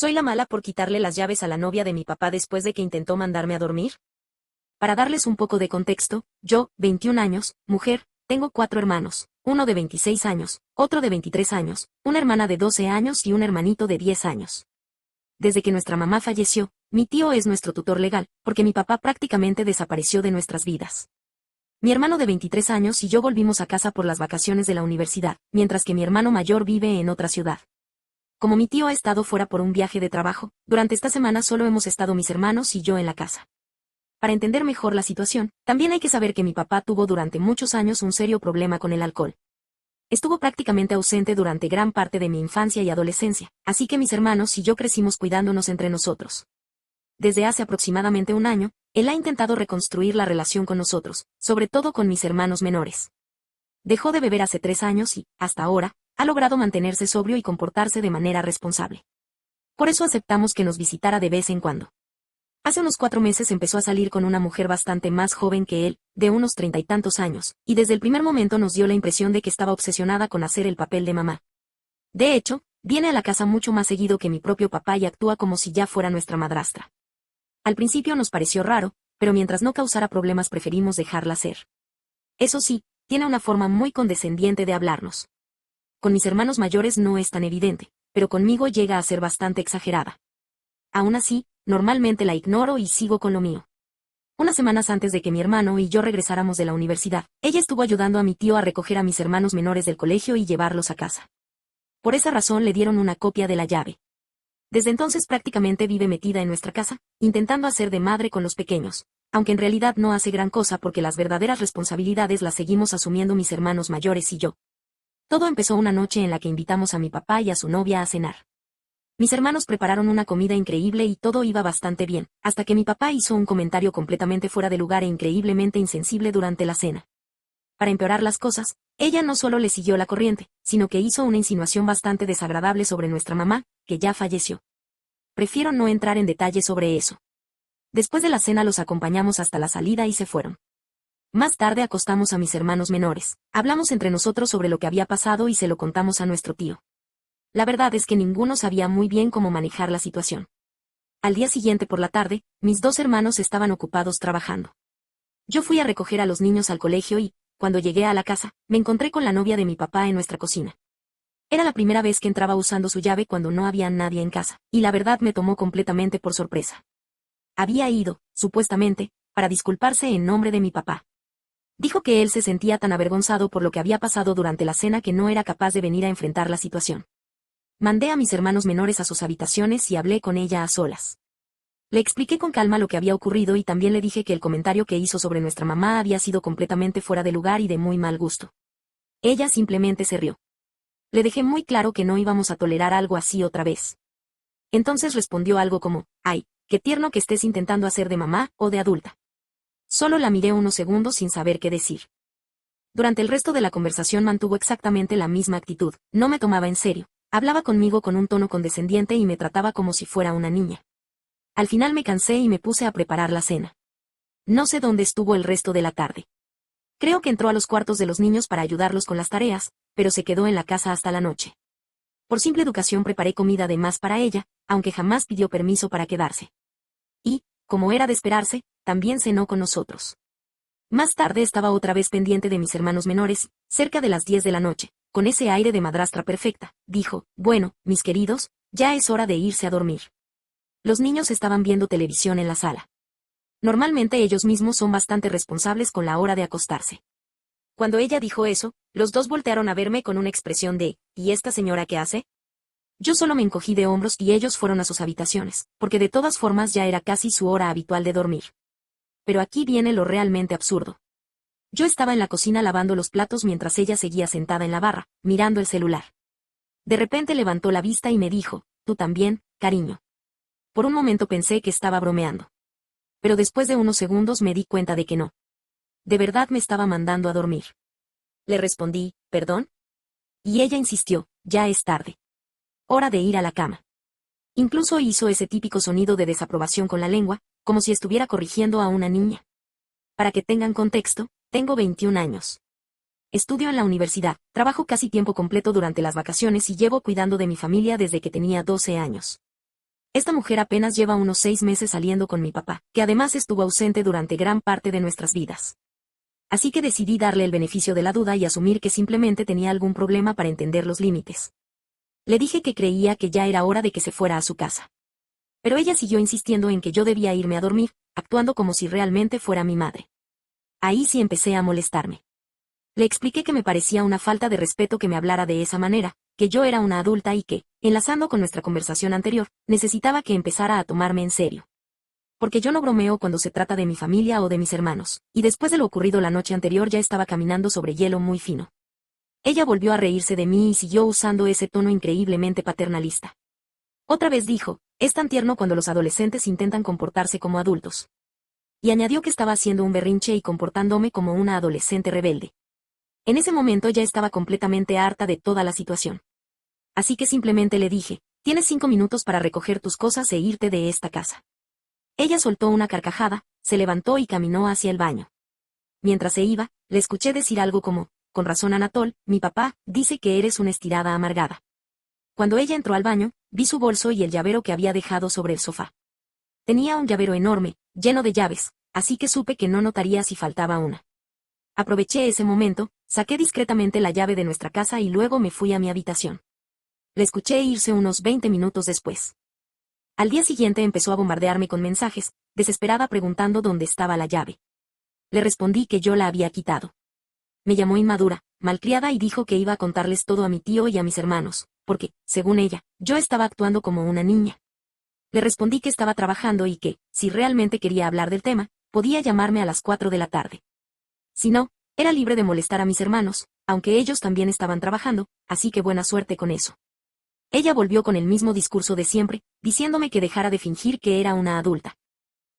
¿Soy la mala por quitarle las llaves a la novia de mi papá después de que intentó mandarme a dormir? Para darles un poco de contexto, yo, 21 años, mujer, tengo 4 hermanos, uno de 26 años, otro de 23 años, una hermana de 12 años y un hermanito de 10 años. Desde que nuestra mamá falleció, mi tío es nuestro tutor legal, porque mi papá prácticamente desapareció de nuestras vidas. Mi hermano de 23 años y yo volvimos a casa por las vacaciones de la universidad, mientras que mi hermano mayor vive en otra ciudad. Como mi tío ha estado fuera por un viaje de trabajo, durante esta semana solo hemos estado mis hermanos y yo en la casa. Para entender mejor la situación, también hay que saber que mi papá tuvo durante muchos años un serio problema con el alcohol. Estuvo prácticamente ausente durante gran parte de mi infancia y adolescencia, así que mis hermanos y yo crecimos cuidándonos entre nosotros. Desde hace aproximadamente un año, él ha intentado reconstruir la relación con nosotros, sobre todo con mis hermanos menores. Dejó de beber hace 3 años y, hasta ahora, ha logrado mantenerse sobrio y comportarse de manera responsable. Por eso aceptamos que nos visitara de vez en cuando. Hace unos 4 meses empezó a salir con una mujer bastante más joven que él, de unos 30 y tantos años, y desde el primer momento nos dio la impresión de que estaba obsesionada con hacer el papel de mamá. De hecho, viene a la casa mucho más seguido que mi propio papá y actúa como si ya fuera nuestra madrastra. Al principio nos pareció raro, pero mientras no causara problemas preferimos dejarla ser. Eso sí, tiene una forma muy condescendiente de hablarnos. Con mis hermanos mayores no es tan evidente, pero conmigo llega a ser bastante exagerada. Aún así, normalmente la ignoro y sigo con lo mío. Unas semanas antes de que mi hermano y yo regresáramos de la universidad, ella estuvo ayudando a mi tío a recoger a mis hermanos menores del colegio y llevarlos a casa. Por esa razón le dieron una copia de la llave. Desde entonces prácticamente vive metida en nuestra casa, intentando hacer de madre con los pequeños, aunque en realidad no hace gran cosa porque las verdaderas responsabilidades las seguimos asumiendo mis hermanos mayores y yo. Todo empezó una noche en la que invitamos a mi papá y a su novia a cenar. Mis hermanos prepararon una comida increíble y todo iba bastante bien, hasta que mi papá hizo un comentario completamente fuera de lugar e increíblemente insensible durante la cena. Para empeorar las cosas, ella no solo le siguió la corriente, sino que hizo una insinuación bastante desagradable sobre nuestra mamá, que ya falleció. Prefiero no entrar en detalle sobre eso. Después de la cena los acompañamos hasta la salida y se fueron. Más tarde acostamos a mis hermanos menores, hablamos entre nosotros sobre lo que había pasado y se lo contamos a nuestro tío. La verdad es que ninguno sabía muy bien cómo manejar la situación. Al día siguiente por la tarde, mis 2 hermanos estaban ocupados trabajando. Yo fui a recoger a los niños al colegio y, cuando llegué a la casa, me encontré con la novia de mi papá en nuestra cocina. Era la primera vez que entraba usando su llave cuando no había nadie en casa, y la verdad me tomó completamente por sorpresa. Había ido, supuestamente, para disculparse en nombre de mi papá. Dijo que él se sentía tan avergonzado por lo que había pasado durante la cena que no era capaz de venir a enfrentar la situación. Mandé a mis hermanos menores a sus habitaciones y hablé con ella a solas. Le expliqué con calma lo que había ocurrido y también le dije que el comentario que hizo sobre nuestra mamá había sido completamente fuera de lugar y de muy mal gusto. Ella simplemente se rió. Le dejé muy claro que no íbamos a tolerar algo así otra vez. Entonces respondió algo como, «Ay, qué tierno que estés intentando hacer de mamá o de adulta». Solo la miré unos segundos sin saber qué decir. Durante el resto de la conversación mantuvo exactamente la misma actitud, no me tomaba en serio, hablaba conmigo con un tono condescendiente y me trataba como si fuera una niña. Al final me cansé y me puse a preparar la cena. No sé dónde estuvo el resto de la tarde. Creo que entró a los cuartos de los niños para ayudarlos con las tareas, pero se quedó en la casa hasta la noche. Por simple educación preparé comida de más para ella, aunque jamás pidió permiso para quedarse. Y, como era de esperarse, también cenó con nosotros. Más tarde estaba otra vez pendiente de mis hermanos menores, cerca de las 10 de la noche, con ese aire de madrastra perfecta, dijo, «Bueno, mis queridos, ya es hora de irse a dormir». Los niños estaban viendo televisión en la sala. Normalmente ellos mismos son bastante responsables con la hora de acostarse. Cuando ella dijo eso, los 2 voltearon a verme con una expresión de, «¿Y esta señora qué hace?». Yo solo me encogí de hombros y ellos fueron a sus habitaciones, porque de todas formas ya era casi su hora habitual de dormir. Pero aquí viene lo realmente absurdo. Yo estaba en la cocina lavando los platos mientras ella seguía sentada en la barra, mirando el celular. De repente levantó la vista y me dijo, «Tú también, cariño». Por un momento pensé que estaba bromeando. Pero después de unos segundos me di cuenta de que no. De verdad me estaba mandando a dormir. Le respondí, «¿Perdón?». Y ella insistió, «Ya es tarde. Hora de ir a la cama». Incluso hizo ese típico sonido de desaprobación con la lengua, como si estuviera corrigiendo a una niña. Para que tengan contexto, tengo 21 años. Estudio en la universidad, trabajo casi tiempo completo durante las vacaciones y llevo cuidando de mi familia desde que tenía 12 años. Esta mujer apenas lleva unos 6 meses saliendo con mi papá, que además estuvo ausente durante gran parte de nuestras vidas. Así que decidí darle el beneficio de la duda y asumir que simplemente tenía algún problema para entender los límites. Le dije que creía que ya era hora de que se fuera a su casa. Pero ella siguió insistiendo en que yo debía irme a dormir, actuando como si realmente fuera mi madre. Ahí sí empecé a molestarme. Le expliqué que me parecía una falta de respeto que me hablara de esa manera, que yo era una adulta y que, enlazando con nuestra conversación anterior, necesitaba que empezara a tomarme en serio. Porque yo no bromeo cuando se trata de mi familia o de mis hermanos, y después de lo ocurrido la noche anterior ya estaba caminando sobre hielo muy fino. Ella volvió a reírse de mí y siguió usando ese tono increíblemente paternalista. Otra vez dijo, es tan tierno cuando los adolescentes intentan comportarse como adultos. Y añadió que estaba haciendo un berrinche y comportándome como una adolescente rebelde. En ese momento ya estaba completamente harta de toda la situación. Así que simplemente le dije, tienes 5 minutos para recoger tus cosas e irte de esta casa. Ella soltó una carcajada, se levantó y caminó hacia el baño. Mientras se iba, le escuché decir algo como, con razón Anatol, mi papá, dice que eres una estirada amargada. Cuando ella entró al baño, vi su bolso y el llavero que había dejado sobre el sofá. Tenía un llavero enorme, lleno de llaves, así que supe que no notaría si faltaba una. Aproveché ese momento, saqué discretamente la llave de nuestra casa y luego me fui a mi habitación. Le escuché irse unos 20 minutos después. Al día siguiente empezó a bombardearme con mensajes, desesperada preguntando dónde estaba la llave. Le respondí que yo la había quitado. Me llamó inmadura, malcriada y dijo que iba a contarles todo a mi tío y a mis hermanos, porque, según ella, yo estaba actuando como una niña. Le respondí que estaba trabajando y que, si realmente quería hablar del tema, podía llamarme a las 4 de la tarde. Si no, era libre de molestar a mis hermanos, aunque ellos también estaban trabajando, así que buena suerte con eso. Ella volvió con el mismo discurso de siempre, diciéndome que dejara de fingir que era una adulta.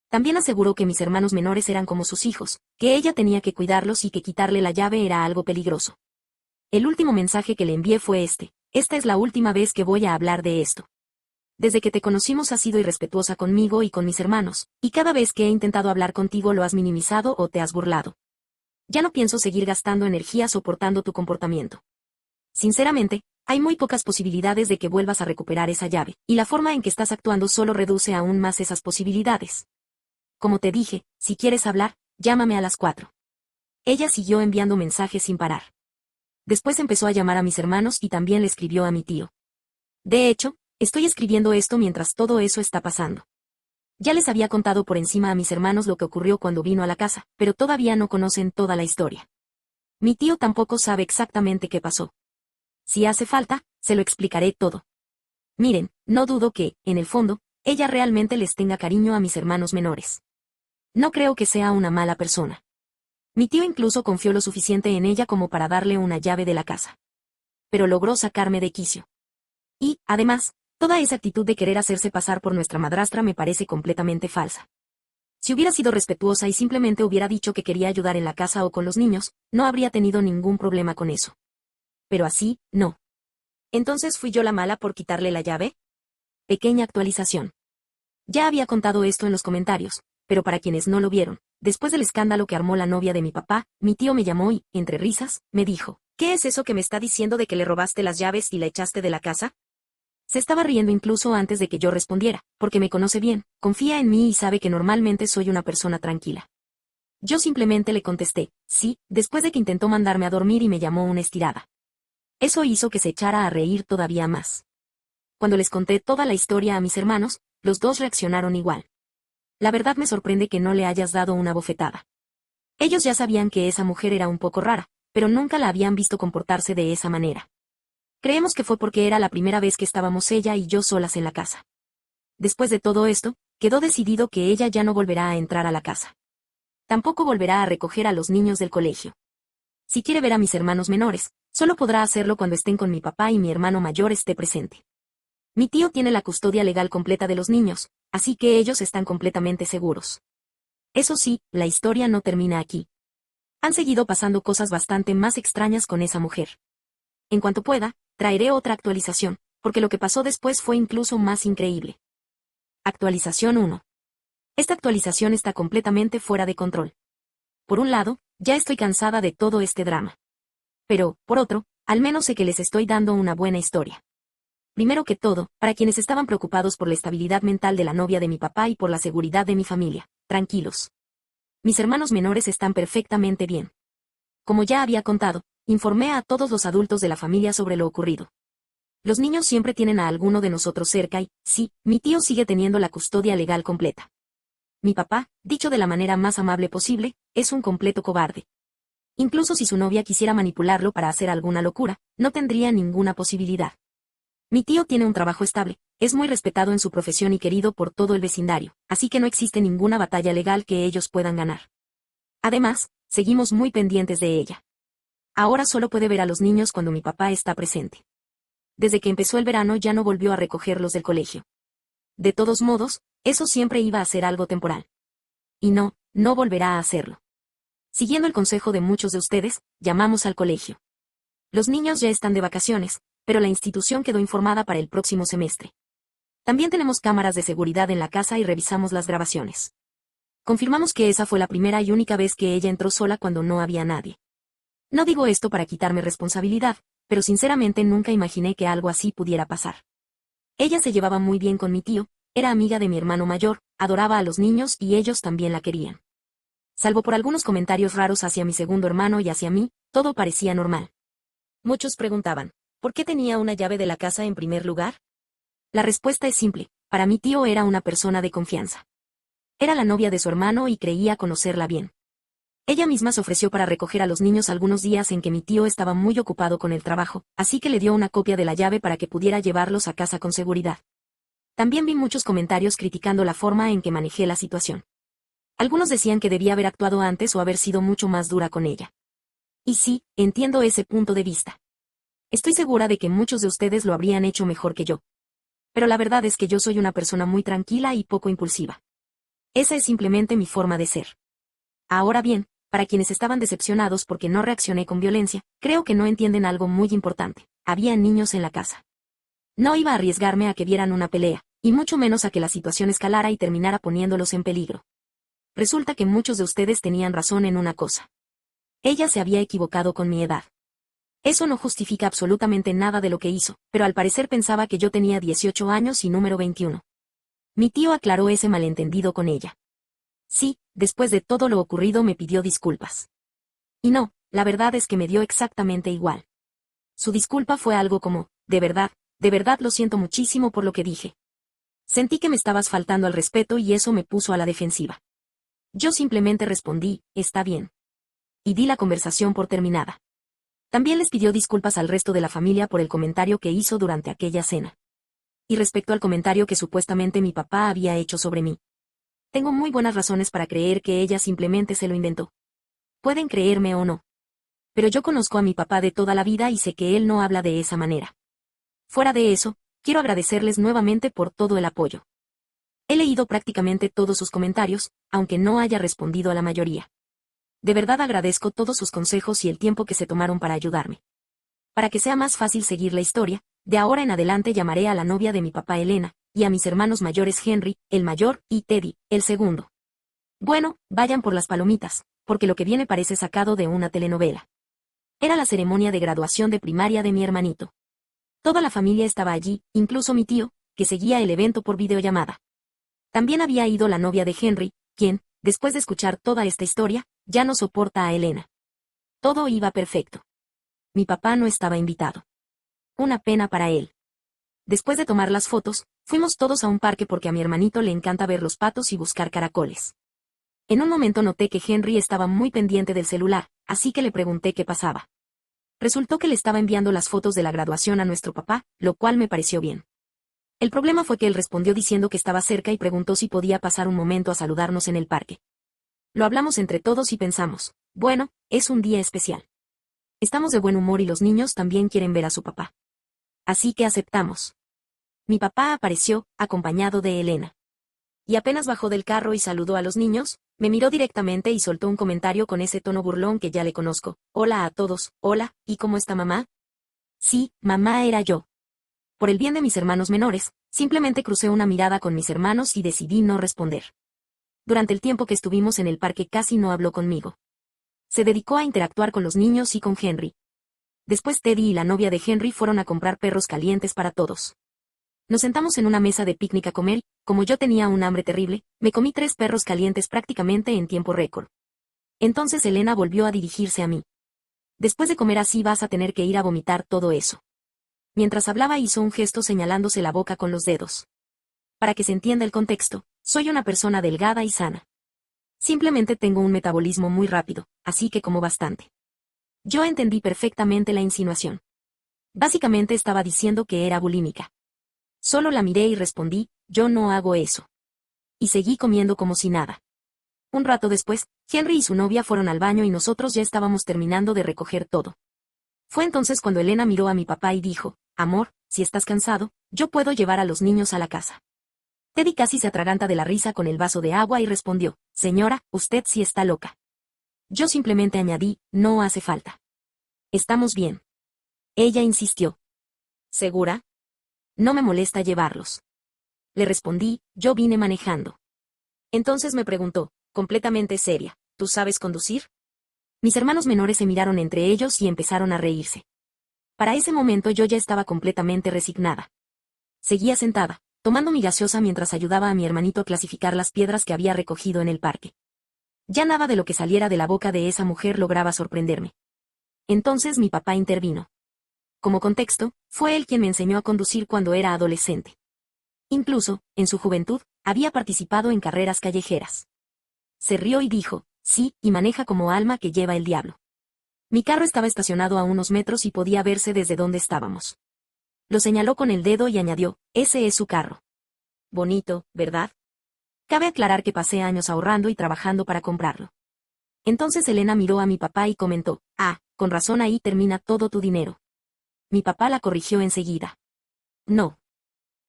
También aseguró que mis hermanos menores eran como sus hijos, que ella tenía que cuidarlos y que quitarle la llave era algo peligroso. El último mensaje que le envié fue este: esta es la última vez que voy a hablar de esto. Desde que te conocimos has sido irrespetuosa conmigo y con mis hermanos, y cada vez que he intentado hablar contigo lo has minimizado o te has burlado. Ya no pienso seguir gastando energía soportando tu comportamiento. Sinceramente, hay muy pocas posibilidades de que vuelvas a recuperar esa llave, y la forma en que estás actuando solo reduce aún más esas posibilidades. Como te dije, si quieres hablar, llámame a las 4. Ella siguió enviando mensajes sin parar. Después empezó a llamar a mis hermanos y también le escribió a mi tío. De hecho, estoy escribiendo esto mientras todo eso está pasando. Ya les había contado por encima a mis hermanos lo que ocurrió cuando vino a la casa, pero todavía no conocen toda la historia. Mi tío tampoco sabe exactamente qué pasó. Si hace falta, se lo explicaré todo. Miren, no dudo que, en el fondo, ella realmente les tenga cariño a mis hermanos menores. No creo que sea una mala persona. Mi tío incluso confió lo suficiente en ella como para darle una llave de la casa. Pero logró sacarme de quicio. Y, además, toda esa actitud de querer hacerse pasar por nuestra madrastra me parece completamente falsa. Si hubiera sido respetuosa y simplemente hubiera dicho que quería ayudar en la casa o con los niños, no habría tenido ningún problema con eso. Pero así, no. ¿Entonces fui yo la mala por quitarle la llave? Pequeña actualización. Ya había contado esto en los comentarios, pero para quienes no lo vieron, después del escándalo que armó la novia de mi papá, mi tío me llamó y, entre risas, me dijo, ¿qué es eso que me está diciendo de que le robaste las llaves y la echaste de la casa? Se estaba riendo incluso antes de que yo respondiera, porque me conoce bien, confía en mí y sabe que normalmente soy una persona tranquila. Yo simplemente le contesté, sí, después de que intentó mandarme a dormir y me llamó una estirada. Eso hizo que se echara a reír todavía más. Cuando les conté toda la historia a mis hermanos, los dos reaccionaron igual. La verdad me sorprende que no le hayas dado una bofetada. Ellos ya sabían que esa mujer era un poco rara, pero nunca la habían visto comportarse de esa manera. Creemos que fue porque era la primera vez que estábamos ella y yo solas en la casa. Después de todo esto, quedó decidido que ella ya no volverá a entrar a la casa. Tampoco volverá a recoger a los niños del colegio. Si quiere ver a mis hermanos menores, solo podrá hacerlo cuando estén con mi papá y mi hermano mayor esté presente. Mi tío tiene la custodia legal completa de los niños, así que ellos están completamente seguros. Eso sí, la historia no termina aquí. Han seguido pasando cosas bastante más extrañas con esa mujer. En cuanto pueda, traeré otra actualización, porque lo que pasó después fue incluso más increíble. Actualización 1. Esta actualización está completamente fuera de control. Por un lado, ya estoy cansada de todo este drama. Pero, por otro, al menos sé que les estoy dando una buena historia. Primero que todo, para quienes estaban preocupados por la estabilidad mental de la novia de mi papá y por la seguridad de mi familia, tranquilos. Mis hermanos menores están perfectamente bien. Como ya había contado, informé a todos los adultos de la familia sobre lo ocurrido. Los niños siempre tienen a alguno de nosotros cerca y, sí, mi tío sigue teniendo la custodia legal completa. Mi papá, dicho de la manera más amable posible, es un completo cobarde. Incluso si su novia quisiera manipularlo para hacer alguna locura, no tendría ninguna posibilidad. Mi tío tiene un trabajo estable, es muy respetado en su profesión y querido por todo el vecindario, así que no existe ninguna batalla legal que ellos puedan ganar. Además, seguimos muy pendientes de ella. Ahora solo puede ver a los niños cuando mi papá está presente. Desde que empezó el verano ya no volvió a recogerlos del colegio. De todos modos, eso siempre iba a ser algo temporal. Y no volverá a hacerlo. Siguiendo el consejo de muchos de ustedes, llamamos al colegio. Los niños ya están de vacaciones, pero la institución quedó informada para el próximo semestre. También tenemos cámaras de seguridad en la casa y revisamos las grabaciones. Confirmamos que esa fue la primera y única vez que ella entró sola cuando no había nadie. No digo esto para quitarme responsabilidad, pero sinceramente nunca imaginé que algo así pudiera pasar. Ella se llevaba muy bien con mi tío, era amiga de mi hermano mayor, adoraba a los niños y ellos también la querían. Salvo por algunos comentarios raros hacia mi segundo hermano y hacia mí, todo parecía normal. Muchos preguntaban, ¿por qué tenía una llave de la casa en primer lugar? La respuesta es simple, para mi tío era una persona de confianza. Era la novia de su hermano y creía conocerla bien. Ella misma se ofreció para recoger a los niños algunos días en que mi tío estaba muy ocupado con el trabajo, así que le dio una copia de la llave para que pudiera llevarlos a casa con seguridad. También vi muchos comentarios criticando la forma en que manejé la situación. Algunos decían que debía haber actuado antes o haber sido mucho más dura con ella. Y sí, entiendo ese punto de vista. Estoy segura de que muchos de ustedes lo habrían hecho mejor que yo. Pero la verdad es que yo soy una persona muy tranquila y poco impulsiva. Esa es simplemente mi forma de ser. Ahora bien, para quienes estaban decepcionados porque no reaccioné con violencia, creo que no entienden algo muy importante. Había niños en la casa. No iba a arriesgarme a que vieran una pelea, y mucho menos a que la situación escalara y terminara poniéndolos en peligro. Resulta que muchos de ustedes tenían razón en una cosa. Ella se había equivocado con mi edad. Eso no justifica absolutamente nada de lo que hizo, pero al parecer pensaba que yo tenía 18 años y número 21. Mi tío aclaró ese malentendido con ella. Sí, después de todo lo ocurrido me pidió disculpas. Y no, la verdad es que me dio exactamente igual. Su disculpa fue algo como, de verdad lo siento muchísimo por lo que dije. Sentí que me estabas faltando al respeto y eso me puso a la defensiva. Yo simplemente respondí, está bien. Y di la conversación por terminada. También les pidió disculpas al resto de la familia por el comentario que hizo durante aquella cena. Y respecto al comentario que supuestamente mi papá había hecho sobre mí. Tengo muy buenas razones para creer que ella simplemente se lo inventó. Pueden creerme o no. Pero yo conozco a mi papá de toda la vida y sé que él no habla de esa manera. Fuera de eso, quiero agradecerles nuevamente por todo el apoyo. He leído prácticamente todos sus comentarios, aunque no haya respondido a la mayoría. De verdad agradezco todos sus consejos y el tiempo que se tomaron para ayudarme. Para que sea más fácil seguir la historia, de ahora en adelante llamaré a la novia de mi papá Elena, y a mis hermanos mayores Henry, el mayor, y Teddy, el segundo. Bueno, vayan por las palomitas, porque lo que viene parece sacado de una telenovela. Era la ceremonia de graduación de primaria de mi hermanito. Toda la familia estaba allí, incluso mi tío, que seguía el evento por videollamada. También había ido la novia de Henry, quien, después de escuchar toda esta historia, ya no soporta a Elena. Todo iba perfecto. Mi papá no estaba invitado. Una pena para él. Después de tomar las fotos, fuimos todos a un parque porque a mi hermanito le encanta ver los patos y buscar caracoles. En un momento noté que Henry estaba muy pendiente del celular, así que le pregunté qué pasaba. Resultó que le estaba enviando las fotos de la graduación a nuestro papá, lo cual me pareció bien. El problema fue que él respondió diciendo que estaba cerca y preguntó si podía pasar un momento a saludarnos en el parque. Lo hablamos entre todos y pensamos, bueno, es un día especial. Estamos de buen humor y los niños también quieren ver a su papá. Así que aceptamos. Mi papá apareció, acompañado de Elena. Y apenas bajó del carro y saludó a los niños, me miró directamente y soltó un comentario con ese tono burlón que ya le conozco. Hola a todos, hola, ¿y cómo está mamá? Sí, mamá era yo. Por el bien de mis hermanos menores, simplemente crucé una mirada con mis hermanos y decidí no responder. Durante el tiempo que estuvimos en el parque casi no habló conmigo. Se dedicó a interactuar con los niños y con Henry. Después Teddy y la novia de Henry fueron a comprar perros calientes para todos. Nos sentamos en una mesa de picnic a comer y, como yo tenía un hambre terrible, me comí 3 perros calientes prácticamente en tiempo récord. Entonces Elena volvió a dirigirse a mí. Después de comer así vas a tener que ir a vomitar todo eso. Mientras hablaba hizo un gesto señalándose la boca con los dedos. Para que se entienda el contexto, soy una persona delgada y sana. Simplemente tengo un metabolismo muy rápido, así que como bastante. Yo entendí perfectamente la insinuación. Básicamente estaba diciendo que era bulímica. Solo la miré y respondí, yo no hago eso. Y seguí comiendo como si nada. Un rato después, Henry y su novia fueron al baño y nosotros ya estábamos terminando de recoger todo. Fue entonces cuando Elena miró a mi papá y dijo, amor, si estás cansado, yo puedo llevar a los niños a la casa. Teddy casi se atraganta de la risa con el vaso de agua y respondió, señora, usted sí está loca. Yo simplemente añadí, no hace falta. Estamos bien. Ella insistió. ¿Segura? No me molesta llevarlos. Le respondí, yo vine manejando. Entonces me preguntó, completamente seria, ¿tú sabes conducir? Mis hermanos menores se miraron entre ellos y empezaron a reírse. Para ese momento yo ya estaba completamente resignada. Seguía sentada, tomando mi gaseosa mientras ayudaba a mi hermanito a clasificar las piedras que había recogido en el parque. Ya nada de lo que saliera de la boca de esa mujer lograba sorprenderme. Entonces mi papá intervino. Como contexto, fue él quien me enseñó a conducir cuando era adolescente. Incluso, en su juventud, había participado en carreras callejeras. Se rió y dijo, sí, y maneja como alma que lleva el diablo. Mi carro estaba estacionado a unos metros y podía verse desde donde estábamos. Lo señaló con el dedo y añadió, ese es su carro. Bonito, ¿verdad? Cabe aclarar que pasé años ahorrando y trabajando para comprarlo. Entonces Elena miró a mi papá y comentó, con razón ahí termina todo tu dinero. Mi papá la corrigió enseguida. No.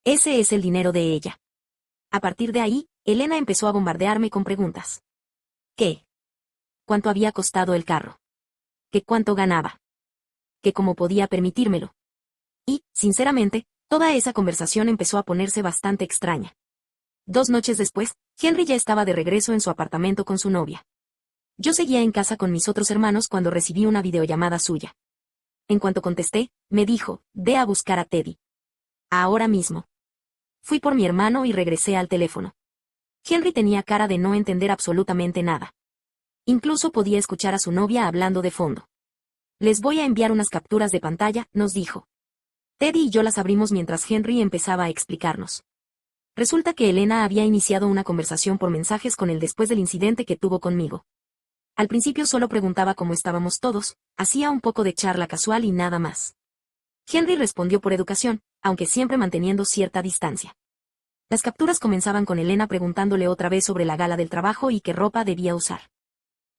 Ese es el dinero de ella. A partir de ahí, Elena empezó a bombardearme con preguntas. ¿Qué? ¿Cuánto había costado el carro? ¿Qué cuánto ganaba? ¿Qué cómo podía permitírmelo? Y, sinceramente, toda esa conversación empezó a ponerse bastante extraña. 2 noches después, Henry ya estaba de regreso en su apartamento con su novia. Yo seguía en casa con mis otros hermanos cuando recibí una videollamada suya. En cuanto contesté, me dijo, ve a buscar a Teddy. Ahora mismo. Fui por mi hermano y regresé al teléfono. Henry tenía cara de no entender absolutamente nada. Incluso podía escuchar a su novia hablando de fondo. Les voy a enviar unas capturas de pantalla, nos dijo. Teddy y yo las abrimos mientras Henry empezaba a explicarnos. Resulta que Elena había iniciado una conversación por mensajes con él después del incidente que tuvo conmigo. Al principio solo preguntaba cómo estábamos todos, hacía un poco de charla casual y nada más. Henry respondió por educación, aunque siempre manteniendo cierta distancia. Las capturas comenzaban con Elena preguntándole otra vez sobre la gala del trabajo y qué ropa debía usar.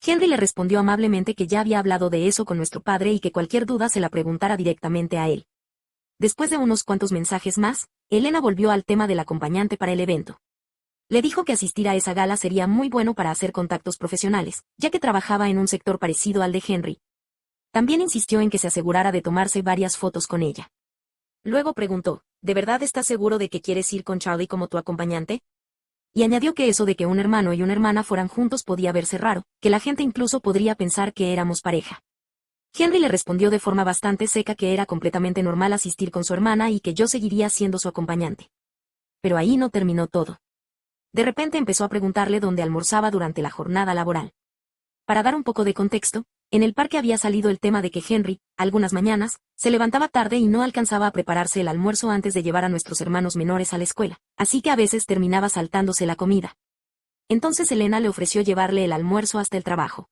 Henry le respondió amablemente que ya había hablado de eso con nuestro padre y que cualquier duda se la preguntara directamente a él. Después de unos cuantos mensajes más, Elena volvió al tema del acompañante para el evento. Le dijo que asistir a esa gala sería muy bueno para hacer contactos profesionales, ya que trabajaba en un sector parecido al de Henry. También insistió en que se asegurara de tomarse varias fotos con ella. Luego preguntó, ¿de verdad estás seguro de que quieres ir con Charlie como tu acompañante? Y añadió que eso de que un hermano y una hermana fueran juntos podía verse raro, que la gente incluso podría pensar que éramos pareja. Henry le respondió de forma bastante seca que era completamente normal asistir con su hermana y que yo seguiría siendo su acompañante. Pero ahí no terminó todo. De repente empezó a preguntarle dónde almorzaba durante la jornada laboral. Para dar un poco de contexto, en el parque había salido el tema de que Henry, algunas mañanas, se levantaba tarde y no alcanzaba a prepararse el almuerzo antes de llevar a nuestros hermanos menores a la escuela, así que a veces terminaba saltándose la comida. Entonces Elena le ofreció llevarle el almuerzo hasta el trabajo.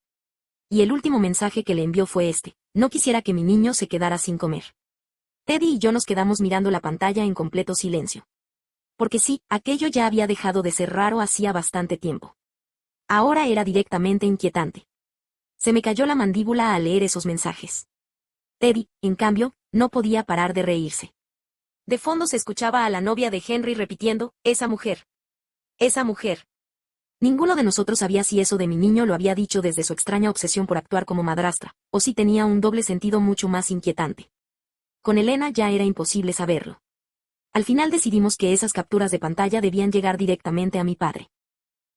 Y el último mensaje que le envió fue este: no quisiera que mi niño se quedara sin comer. Teddy y yo nos quedamos mirando la pantalla en completo silencio. Porque sí, aquello ya había dejado de ser raro hacía bastante tiempo. Ahora era directamente inquietante. Se me cayó la mandíbula al leer esos mensajes. Teddy, en cambio, no podía parar de reírse. De fondo se escuchaba a la novia de Henry repitiendo, esa mujer. Esa mujer. Ninguno de nosotros sabía si eso de mi niño lo había dicho desde su extraña obsesión por actuar como madrastra, o si tenía un doble sentido mucho más inquietante. Con Elena ya era imposible saberlo. Al final decidimos que esas capturas de pantalla debían llegar directamente a mi padre.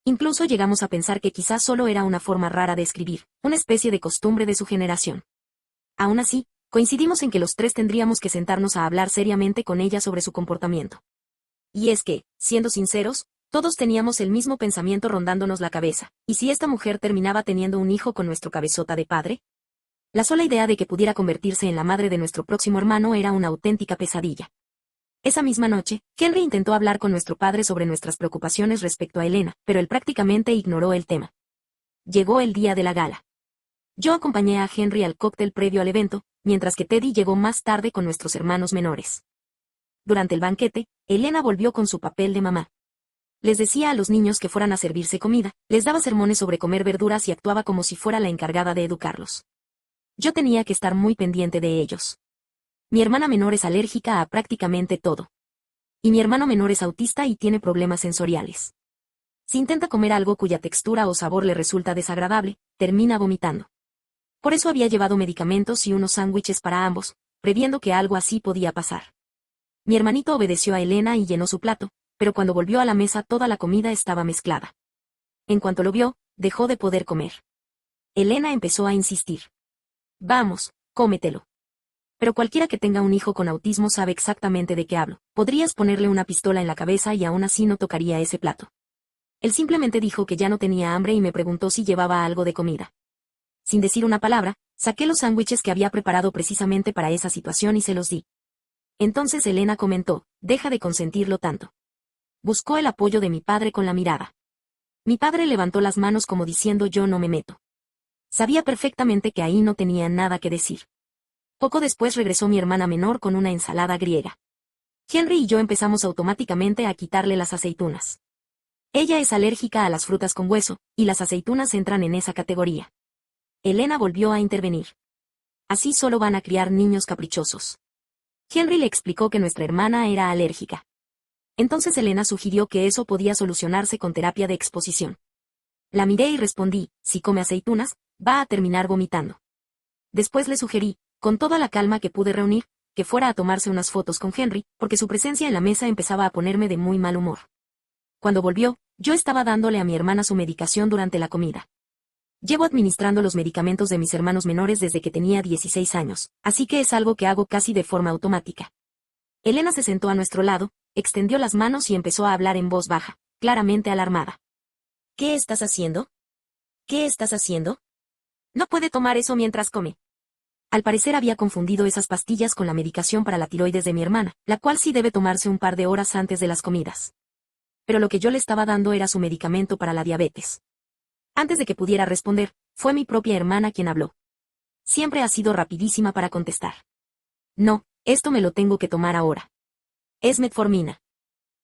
Incluso llegamos a pensar que quizás solo era una forma rara de escribir, una especie de costumbre de su generación. Aún así, coincidimos en que los tres tendríamos que sentarnos a hablar seriamente con ella sobre su comportamiento. Y es que, siendo sinceros, todos teníamos el mismo pensamiento rondándonos la cabeza. ¿Y si esta mujer terminaba teniendo un hijo con nuestro cabezota de padre? La sola idea de que pudiera convertirse en la madre de nuestro próximo hermano era una auténtica pesadilla. Esa misma noche, Henry intentó hablar con nuestro padre sobre nuestras preocupaciones respecto a Elena, pero él prácticamente ignoró el tema. Llegó el día de la gala. Yo acompañé a Henry al cóctel previo al evento, mientras que Teddy llegó más tarde con nuestros hermanos menores. Durante el banquete, Elena volvió con su papel de mamá. Les decía a los niños que fueran a servirse comida, les daba sermones sobre comer verduras y actuaba como si fuera la encargada de educarlos. Yo tenía que estar muy pendiente de ellos. Mi hermana menor es alérgica a prácticamente todo. Y mi hermano menor es autista y tiene problemas sensoriales. Si intenta comer algo cuya textura o sabor le resulta desagradable, termina vomitando. Por eso había llevado medicamentos y unos sándwiches para ambos, previendo que algo así podía pasar. Mi hermanito obedeció a Elena y llenó su plato, pero cuando volvió a la mesa toda la comida estaba mezclada. En cuanto lo vio, dejó de poder comer. Elena empezó a insistir. Vamos, cómetelo. Pero cualquiera que tenga un hijo con autismo sabe exactamente de qué hablo. Podrías ponerle una pistola en la cabeza y aún así no tocaría ese plato. Él simplemente dijo que ya no tenía hambre y me preguntó si llevaba algo de comida. Sin decir una palabra, saqué los sándwiches que había preparado precisamente para esa situación y se los di. Entonces Elena comentó, deja de consentirlo tanto. Buscó el apoyo de mi padre con la mirada. Mi padre levantó las manos como diciendo yo no me meto. Sabía perfectamente que ahí no tenía nada que decir. Poco después regresó mi hermana menor con una ensalada griega. Henry y yo empezamos automáticamente a quitarle las aceitunas. Ella es alérgica a las frutas con hueso, y las aceitunas entran en esa categoría. Elena volvió a intervenir. Así solo van a criar niños caprichosos. Henry le explicó que nuestra hermana era alérgica. Entonces Elena sugirió que eso podía solucionarse con terapia de exposición. La miré y respondí, si come aceitunas, va a terminar vomitando. Después le sugerí, con toda la calma que pude reunir, que fuera a tomarse unas fotos con Henry, porque su presencia en la mesa empezaba a ponerme de muy mal humor. Cuando volvió, yo estaba dándole a mi hermana su medicación durante la comida. Llevo administrando los medicamentos de mis hermanos menores desde que tenía 16 años, así que es algo que hago casi de forma automática. Elena se sentó a nuestro lado, extendió las manos y empezó a hablar en voz baja, claramente alarmada. ¿Qué estás haciendo? ¿Qué estás haciendo? No puede tomar eso mientras come. Al parecer había confundido esas pastillas con la medicación para la tiroides de mi hermana, la cual sí debe tomarse un par de horas antes de las comidas. Pero lo que yo le estaba dando era su medicamento para la diabetes. Antes de que pudiera responder, fue mi propia hermana quien habló. Siempre ha sido rapidísima para contestar. No, esto me lo tengo que tomar ahora. Es metformina.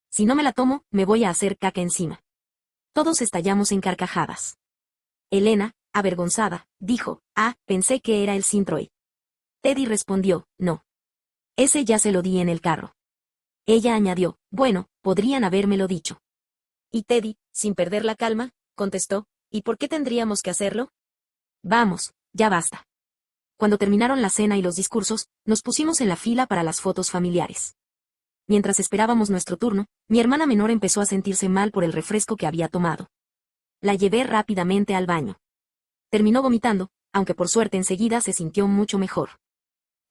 Si no me la tomo, me voy a hacer caca encima. Todos estallamos en carcajadas. Elena, avergonzada, dijo, pensé que era el Synthroid. Teddy respondió, no. Ese ya se lo di en el carro. Ella añadió, bueno, podrían habérmelo dicho. Y Teddy, sin perder la calma, contestó, ¿y por qué tendríamos que hacerlo? Vamos, ya basta. Cuando terminaron la cena y los discursos, nos pusimos en la fila para las fotos familiares. Mientras esperábamos nuestro turno, mi hermana menor empezó a sentirse mal por el refresco que había tomado. La llevé rápidamente al baño. Terminó vomitando, aunque por suerte enseguida se sintió mucho mejor.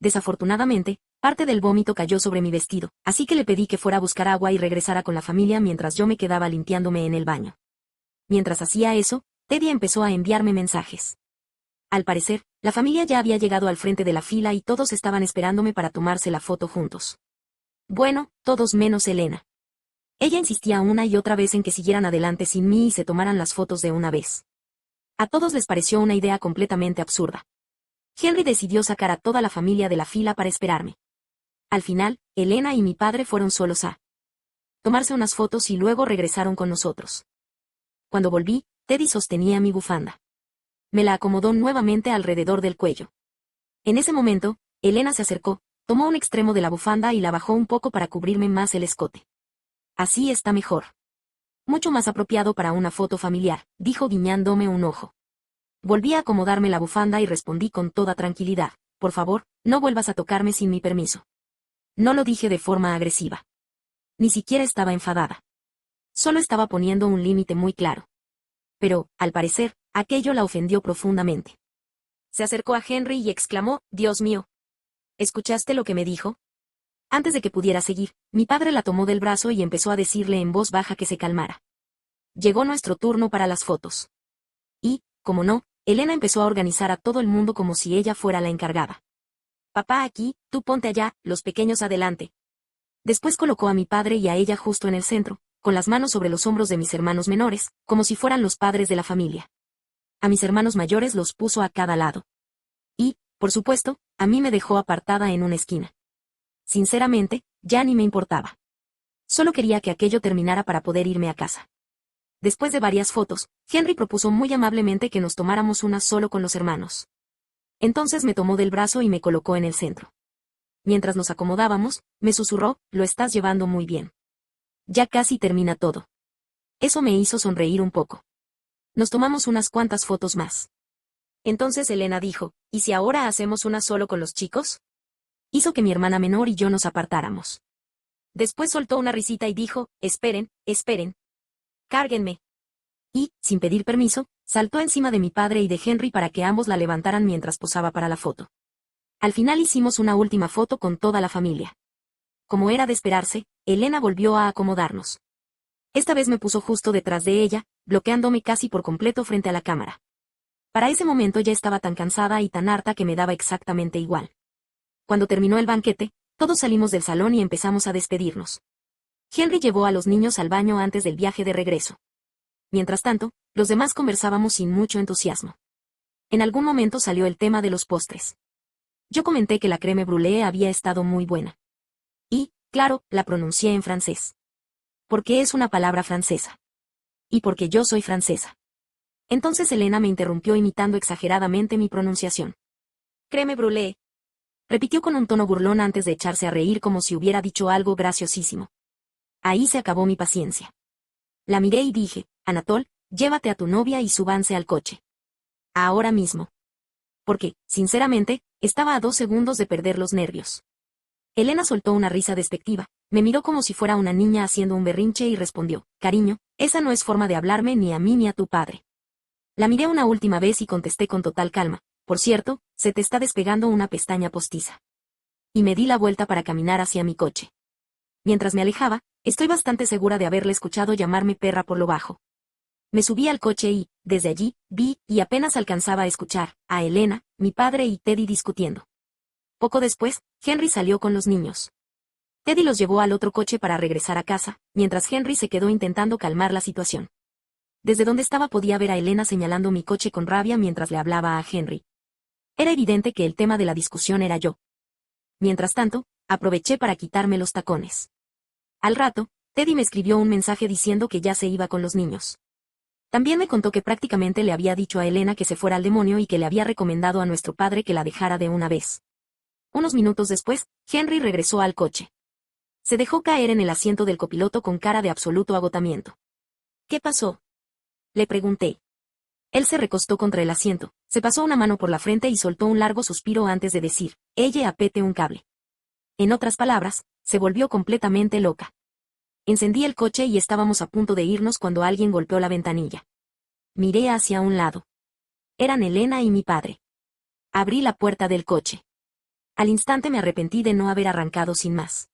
Desafortunadamente, parte del vómito cayó sobre mi vestido, así que le pedí que fuera a buscar agua y regresara con la familia mientras yo me quedaba limpiándome en el baño. Mientras hacía eso, Teddy empezó a enviarme mensajes. Al parecer, la familia ya había llegado al frente de la fila y todos estaban esperándome para tomarse la foto juntos. Bueno, todos menos Elena. Ella insistía una y otra vez en que siguieran adelante sin mí y se tomaran las fotos de una vez. A todos les pareció una idea completamente absurda. Henry decidió sacar a toda la familia de la fila para esperarme. Al final, Elena y mi padre fueron solos a tomarse unas fotos y luego regresaron con nosotros. Cuando volví, Teddy sostenía mi bufanda. Me la acomodó nuevamente alrededor del cuello. En ese momento, Elena se acercó, tomó un extremo de la bufanda y la bajó un poco para cubrirme más el escote. Así está mejor. Mucho más apropiado para una foto familiar, dijo guiñándome un ojo. Volví a acomodarme la bufanda y respondí con toda tranquilidad, por favor, no vuelvas a tocarme sin mi permiso. No lo dije de forma agresiva. Ni siquiera estaba enfadada. Solo estaba poniendo un límite muy claro. Pero, al parecer, aquello la ofendió profundamente. Se acercó a Henry y exclamó, Dios mío. ¿Escuchaste lo que me dijo? Antes de que pudiera seguir, mi padre la tomó del brazo y empezó a decirle en voz baja que se calmara. Llegó nuestro turno para las fotos. Y, como no, Elena empezó a organizar a todo el mundo como si ella fuera la encargada. Papá aquí, tú ponte allá, los pequeños adelante. Después colocó a mi padre y a ella justo en el centro, con las manos sobre los hombros de mis hermanos menores, como si fueran los padres de la familia. A mis hermanos mayores los puso a cada lado. Y, por supuesto, a mí me dejó apartada en una esquina. Sinceramente, ya ni me importaba. Solo quería que aquello terminara para poder irme a casa. Después de varias fotos, Henry propuso muy amablemente que nos tomáramos una solo con los hermanos. Entonces me tomó del brazo y me colocó en el centro. Mientras nos acomodábamos, me susurró, lo estás llevando muy bien. Ya casi termina todo. Eso me hizo sonreír un poco. Nos tomamos unas cuantas fotos más. Entonces Elena dijo, ¿y si ahora hacemos una solo con los chicos? Hizo que mi hermana menor y yo nos apartáramos. Después soltó una risita y dijo, esperen, esperen. Cárguenme. Y, sin pedir permiso, saltó encima de mi padre y de Henry para que ambos la levantaran mientras posaba para la foto. Al final hicimos una última foto con toda la familia. Como era de esperarse, Elena volvió a acomodarnos. Esta vez me puso justo detrás de ella, bloqueándome casi por completo frente a la cámara. Para ese momento ya estaba tan cansada y tan harta que me daba exactamente igual. Cuando terminó el banquete, todos salimos del salón y empezamos a despedirnos. Henry llevó a los niños al baño antes del viaje de regreso. Mientras tanto, los demás conversábamos sin mucho entusiasmo. En algún momento salió el tema de los postres. Yo comenté que la crème brûlée había estado muy buena. Y, claro, la pronuncié en francés. Porque es una palabra francesa. Y porque yo soy francesa. Entonces Elena me interrumpió imitando exageradamente mi pronunciación. Crème brûlée. Repitió con un tono burlón antes de echarse a reír como si hubiera dicho algo graciosísimo. Ahí se acabó mi paciencia. La miré y dije, Anatole, llévate a tu novia y súbanse al coche. Ahora mismo. Porque, sinceramente, estaba a 2 segundos de perder los nervios. Elena soltó una risa despectiva, me miró como si fuera una niña haciendo un berrinche y respondió, cariño, esa no es forma de hablarme ni a mí ni a tu padre. La miré una última vez y contesté con total calma, por cierto, se te está despegando una pestaña postiza. Y me di la vuelta para caminar hacia mi coche. Mientras me alejaba, estoy bastante segura de haberle escuchado llamarme perra por lo bajo. Me subí al coche y, desde allí, vi, y apenas alcanzaba a escuchar, a Elena, mi padre y Teddy discutiendo. Poco después, Henry salió con los niños. Teddy los llevó al otro coche para regresar a casa, mientras Henry se quedó intentando calmar la situación. Desde donde estaba podía ver a Elena señalando mi coche con rabia mientras le hablaba a Henry. Era evidente que el tema de la discusión era yo. Mientras tanto, aproveché para quitarme los tacones. Al rato, Teddy me escribió un mensaje diciendo que ya se iba con los niños. También me contó que prácticamente le había dicho a Elena que se fuera al demonio y que le había recomendado a nuestro padre que la dejara de una vez. Unos minutos después, Henry regresó al coche. Se dejó caer en el asiento del copiloto con cara de absoluto agotamiento. ¿Qué pasó? Le pregunté. Él se recostó contra el asiento, se pasó una mano por la frente y soltó un largo suspiro antes de decir, ella apete un cable. En otras palabras, se volvió completamente loca. Encendí el coche y estábamos a punto de irnos cuando alguien golpeó la ventanilla. Miré hacia un lado. Eran Elena y mi padre. Abrí la puerta del coche. Al instante me arrepentí de no haber arrancado sin más.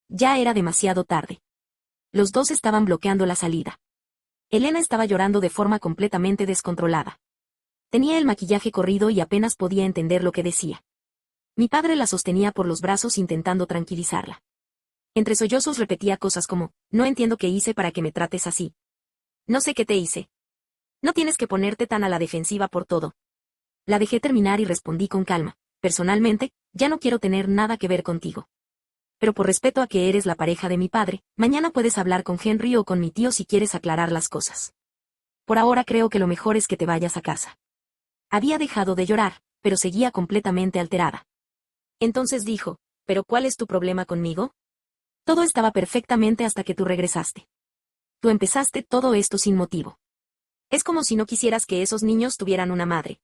Ya era demasiado tarde. Los dos estaban bloqueando la salida. Elena estaba llorando de forma completamente descontrolada. Tenía el maquillaje corrido y apenas podía entender lo que decía. Mi padre la sostenía por los brazos intentando tranquilizarla. Entre sollozos repetía cosas como, no entiendo qué hice para que me trates así. No sé qué te hice. No tienes que ponerte tan a la defensiva por todo. La dejé terminar y respondí con calma, personalmente, ya no quiero tener nada que ver contigo. Pero por respeto a que eres la pareja de mi padre, mañana puedes hablar con Henry o con mi tío si quieres aclarar las cosas. Por ahora creo que lo mejor es que te vayas a casa. Había dejado de llorar, pero seguía completamente alterada. Entonces dijo, ¿pero cuál es tu problema conmigo? Todo estaba perfectamente hasta que tú regresaste. Tú empezaste todo esto sin motivo. Es como si no quisieras que esos niños tuvieran una madre.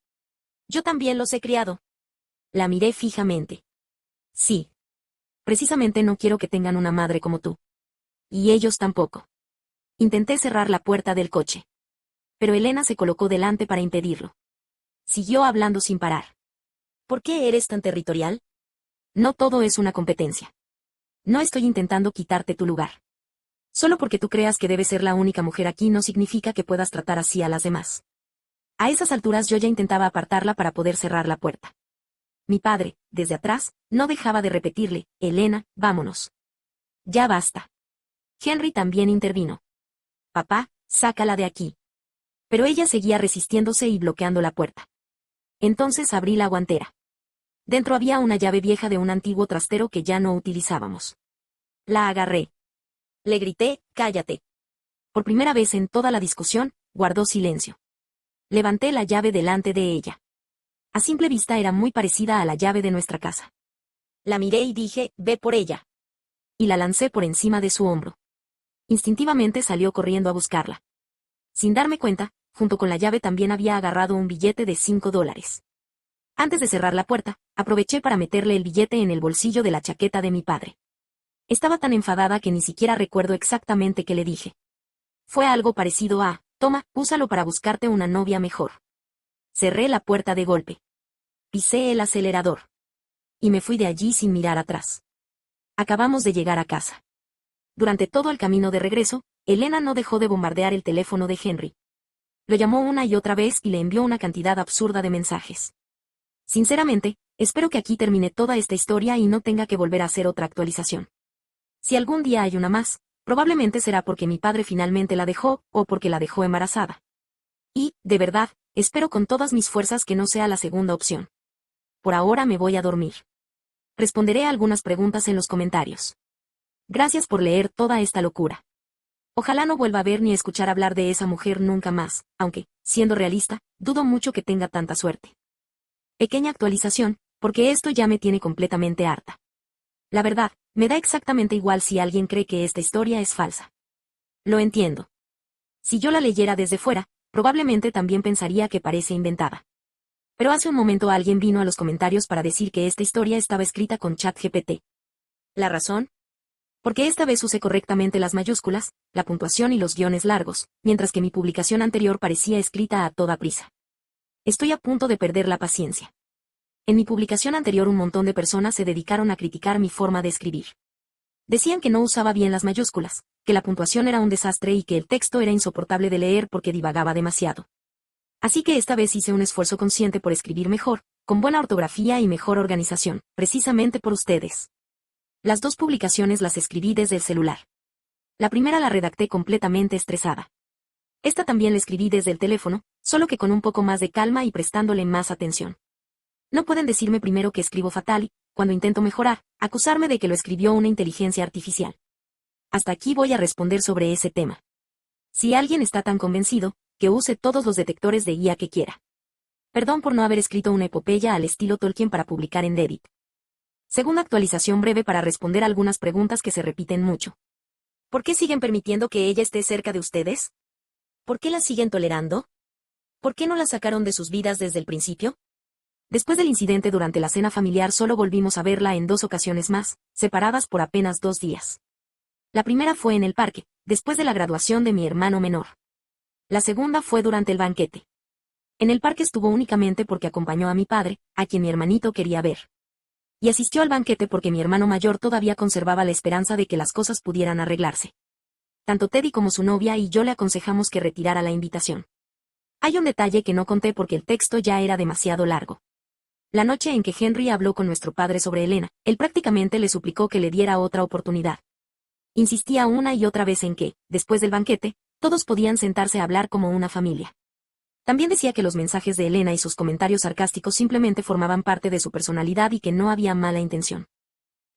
Yo también los he criado. La miré fijamente. Sí. Precisamente no quiero que tengan una madre como tú. Y ellos tampoco. Intenté cerrar la puerta del coche. Pero Elena se colocó delante para impedirlo. Siguió hablando sin parar. ¿Por qué eres tan territorial? No todo es una competencia. No estoy intentando quitarte tu lugar. Solo porque tú creas que debes ser la única mujer aquí no significa que puedas tratar así a las demás. A esas alturas yo ya intentaba apartarla para poder cerrar la puerta. Mi padre, desde atrás, no dejaba de repetirle, Elena, vámonos. Ya basta. Henry también intervino. Papá, sácala de aquí. Pero ella seguía resistiéndose y bloqueando la puerta. Entonces abrí la guantera. Dentro había una llave vieja de un antiguo trastero que ya no utilizábamos. La agarré. Le grité, cállate. Por primera vez en toda la discusión, guardó silencio. Levanté la llave delante de ella. A simple vista era muy parecida a la llave de nuestra casa. La miré y dije, ve por ella. Y la lancé por encima de su hombro. Instintivamente salió corriendo a buscarla. Sin darme cuenta, junto con la llave también había agarrado un billete de $5. Antes de cerrar la puerta, aproveché para meterle el billete en el bolsillo de la chaqueta de mi padre. Estaba tan enfadada que ni siquiera recuerdo exactamente qué le dije. Fue algo parecido a, toma, úsalo para buscarte una novia mejor. Cerré la puerta de golpe. Pisé el acelerador. Y me fui de allí sin mirar atrás. Acabamos de llegar a casa. Durante todo el camino de regreso, Elena no dejó de bombardear el teléfono de Henry. Lo llamó una y otra vez y le envió una cantidad absurda de mensajes. Sinceramente, espero que aquí termine toda esta historia y no tenga que volver a hacer otra actualización. Si algún día hay una más, probablemente será porque mi padre finalmente la dejó, o porque la dejó embarazada. Y, de verdad, espero con todas mis fuerzas que no sea la segunda opción. Por ahora me voy a dormir. Responderé a algunas preguntas en los comentarios. Gracias por leer toda esta locura. Ojalá no vuelva a ver ni escuchar hablar de esa mujer nunca más, aunque, siendo realista, dudo mucho que tenga tanta suerte. Pequeña actualización, porque esto ya me tiene completamente harta. La verdad, me da exactamente igual si alguien cree que esta historia es falsa. Lo entiendo. Si yo la leyera desde fuera, probablemente también pensaría que parece inventada. Pero hace un momento alguien vino a los comentarios para decir que esta historia estaba escrita con ChatGPT. ¿La razón? Porque esta vez usé correctamente las mayúsculas, la puntuación y los guiones largos, mientras que mi publicación anterior parecía escrita a toda prisa. Estoy a punto de perder la paciencia. En mi publicación anterior un montón de personas se dedicaron a criticar mi forma de escribir. Decían que no usaba bien las mayúsculas, que la puntuación era un desastre y que el texto era insoportable de leer porque divagaba demasiado. Así que esta vez hice un esfuerzo consciente por escribir mejor, con buena ortografía y mejor organización, precisamente por ustedes. Las dos publicaciones las escribí desde el celular. La primera la redacté completamente estresada. Esta también la escribí desde el teléfono, solo que con un poco más de calma y prestándole más atención. No pueden decirme primero que escribo fatal y, cuando intento mejorar, acusarme de que lo escribió una inteligencia artificial. Hasta aquí voy a responder sobre ese tema. Si alguien está tan convencido, que use todos los detectores de IA que quiera. Perdón por no haber escrito una epopeya al estilo Tolkien para publicar en Reddit. Segunda actualización breve para responder algunas preguntas que se repiten mucho. ¿Por qué siguen permitiendo que ella esté cerca de ustedes? ¿Por qué la siguen tolerando? ¿Por qué no la sacaron de sus vidas desde el principio? Después del incidente durante la cena familiar solo volvimos a verla en 2 ocasiones más, separadas por apenas 2 días. La primera fue en el parque, después de la graduación de mi hermano menor. La segunda fue durante el banquete. En el parque estuvo únicamente porque acompañó a mi padre, a quien mi hermanito quería ver. Y asistió al banquete porque mi hermano mayor todavía conservaba la esperanza de que las cosas pudieran arreglarse. Tanto Teddy como su novia y yo le aconsejamos que retirara la invitación. Hay un detalle que no conté porque el texto ya era demasiado largo. La noche en que Henry habló con nuestro padre sobre Elena, él prácticamente le suplicó que le diera otra oportunidad. Insistía una y otra vez en que, después del banquete, todos podían sentarse a hablar como una familia. También decía que los mensajes de Elena y sus comentarios sarcásticos simplemente formaban parte de su personalidad y que no había mala intención.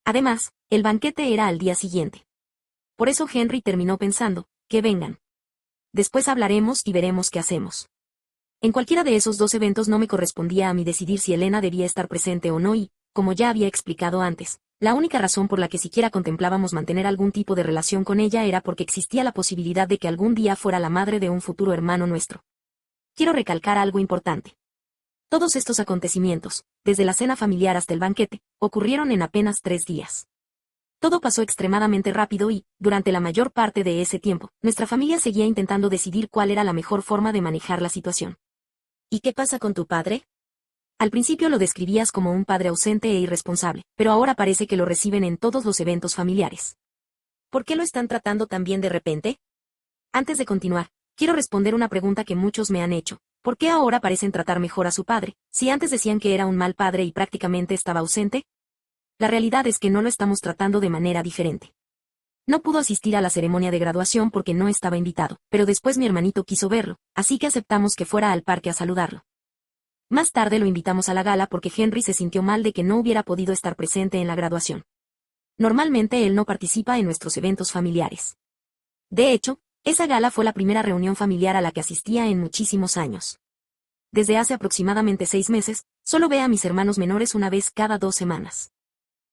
Además, el banquete era al día siguiente. Por eso Henry terminó pensando, que vengan. Después hablaremos y veremos qué hacemos. En cualquiera de esos 2 eventos no me correspondía a mí decidir si Elena debía estar presente o no y, como ya había explicado antes, la única razón por la que siquiera contemplábamos mantener algún tipo de relación con ella era porque existía la posibilidad de que algún día fuera la madre de un futuro hermano nuestro. Quiero recalcar algo importante. Todos estos acontecimientos, desde la cena familiar hasta el banquete, ocurrieron en apenas 3 días. Todo pasó extremadamente rápido y, durante la mayor parte de ese tiempo, nuestra familia seguía intentando decidir cuál era la mejor forma de manejar la situación. ¿Y qué pasa con tu padre? Al principio lo describías como un padre ausente e irresponsable, pero ahora parece que lo reciben en todos los eventos familiares. ¿Por qué lo están tratando tan bien de repente? Antes de continuar, quiero responder una pregunta que muchos me han hecho. ¿Por qué ahora parecen tratar mejor a su padre, si antes decían que era un mal padre y prácticamente estaba ausente? La realidad es que no lo estamos tratando de manera diferente. No pudo asistir a la ceremonia de graduación porque no estaba invitado, pero después mi hermanito quiso verlo, así que aceptamos que fuera al parque a saludarlo. Más tarde lo invitamos a la gala porque Henry se sintió mal de que no hubiera podido estar presente en la graduación. Normalmente él no participa en nuestros eventos familiares. De hecho, esa gala fue la primera reunión familiar a la que asistía en muchísimos años. Desde hace aproximadamente 6 meses, solo ve a mis hermanos menores una vez cada 2 semanas.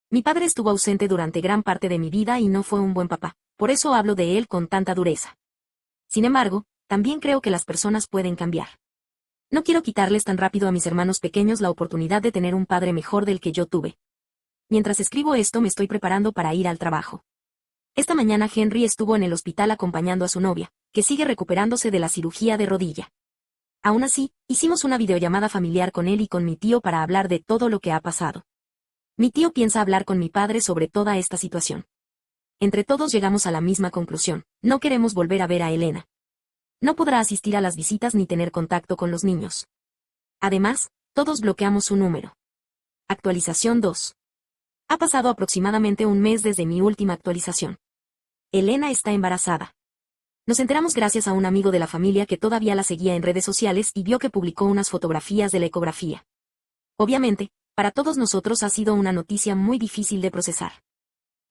Mi padre estuvo ausente durante gran parte de mi vida y no fue un buen papá, por eso hablo de él con tanta dureza. Sin embargo, también creo que las personas pueden cambiar. No quiero quitarles tan rápido a mis hermanos pequeños la oportunidad de tener un padre mejor del que yo tuve. Mientras escribo esto me estoy preparando para ir al trabajo. Esta mañana Henry estuvo en el hospital acompañando a su novia, que sigue recuperándose de la cirugía de rodilla. Aún así, hicimos una videollamada familiar con él y con mi tío para hablar de todo lo que ha pasado. Mi tío piensa hablar con mi padre sobre toda esta situación. Entre todos llegamos a la misma conclusión: no queremos volver a ver a Elena. No podrá asistir a las visitas ni tener contacto con los niños. Además, todos bloqueamos su número. Actualización 2. Ha pasado aproximadamente un mes desde mi última actualización. Elena está embarazada. Nos enteramos gracias a un amigo de la familia que todavía la seguía en redes sociales y vio que publicó unas fotografías de la ecografía. Obviamente, para todos nosotros ha sido una noticia muy difícil de procesar.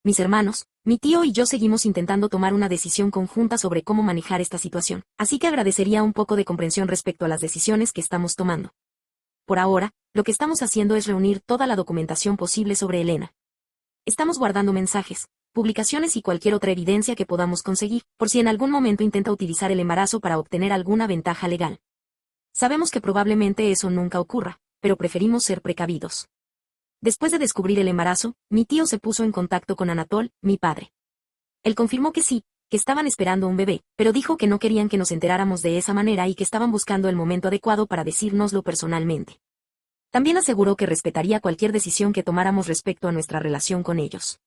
Mis hermanos, mi tío y yo seguimos intentando tomar una decisión conjunta sobre cómo manejar esta situación, así que agradecería un poco de comprensión respecto a las decisiones que estamos tomando. Por ahora, lo que estamos haciendo es reunir toda la documentación posible sobre Elena. Estamos guardando mensajes, publicaciones y cualquier otra evidencia que podamos conseguir, por si en algún momento intenta utilizar el embarazo para obtener alguna ventaja legal. Sabemos que probablemente eso nunca ocurra, pero preferimos ser precavidos. Después de descubrir el embarazo, mi tío se puso en contacto con Anatol, mi padre. Él confirmó que sí, que estaban esperando un bebé, pero dijo que no querían que nos enteráramos de esa manera y que estaban buscando el momento adecuado para decírnoslo personalmente. También aseguró que respetaría cualquier decisión que tomáramos respecto a nuestra relación con ellos.